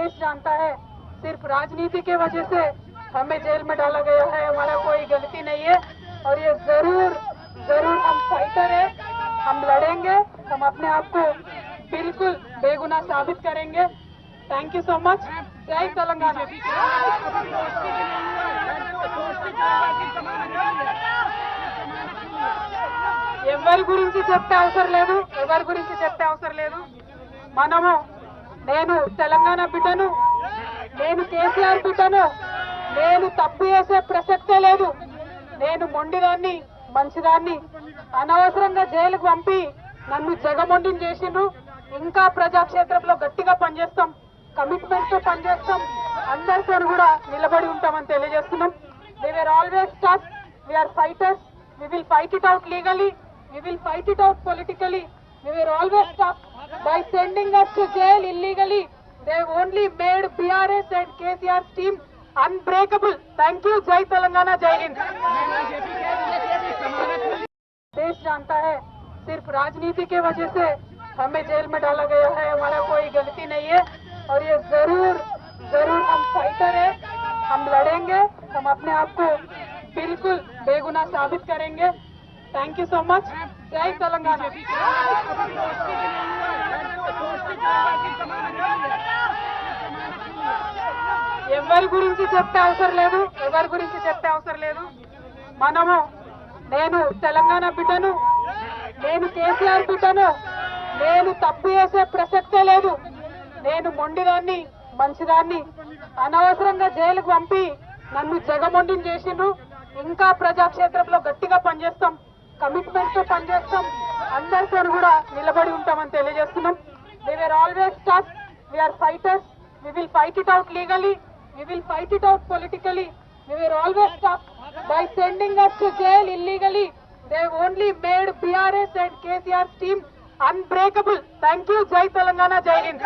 देश जानता है सिर्फ राजनीति के वजह से हमें जेल में डाला गया है, हमारा कोई गलती नहीं है। और ये जरूर जरूर हम फाइटर है, हम लड़ेंगे, हम अपने आप को बिल्कुल बेगुनाह साबित करेंगे। Thank you so much. जय तेलंगाना। ఎవరి గురించి చెప్పే అవసరం లేదు, ఎవరి గురించి చెప్పే అవసరం లేదు. మనము నేను తెలంగాణ బిడ్డను, నేను కేసీఆర్ బిడ్డను, నేను తప్పు చేసే ప్రసక్తే లేదు. నేను మొండిదాన్ని, మంచిదాన్ని. అనవసరంగా జైలుకు పంపి నన్ను జగమొండిని చేసిండ్రు. ఇంకా ప్రజాక్షేత్రంలో గట్టిగా పనిచేస్తాం, కమిట్మెంట్ తో పనిచేస్తాం, అందరితో కూడా నిలబడి ఉంటామని తెలియజేస్తున్నాం. We were always tough, we are fighters, we will fight it out legally, we will fight it out politically. We were always tough. By sending us to jail illegally, they only made BRS and KCR's team unbreakable. Thank you. Jai Telangana, Jai Hind. देश जानता है सिर्फ राजनीति के वजह से हमें jail में डाला गया है, हमारा कोई गलती नहीं है। और ये जरूर जरूर हम फाइटर है, हम लड़ेंगे, हम अपने आप को बिल्कुल बेगुनाह साबित करेंगे। Thank you so much. जय तेलंगाना। ఎవరి గురించి చెప్పే అవసరం లేదు, ఎవరి గురించి చెప్పే అవసరం లేదు. మనము నేను తెలంగాణ బిడ్డను, నేను కేసీఆర్ బిడ్డను, నేను తప్పు చేసే ప్రసక్తే లేదు. నేను మొండిదాన్ని, మంచిదాన్ని. అనవసరంగా జైలుకు పంపి నన్ను జగమొండిని చేసిండ్రు. ఇంకా ప్రజాక్షేత్రంలో గట్టిగా పనిచేస్తాం, కమిట్మెంట్ తో పనిచేస్తాం, అందరితో కూడా నిలబడి ఉంటామని తెలియజేస్తున్నాం. We were always tough, we are fighters, we will fight it out legally, we will fight it out politically. We were always tough. By sending us to jail illegally, they only made BRS and KCR's team unbreakable. Thank you. Jai Telangana, Jai Hind.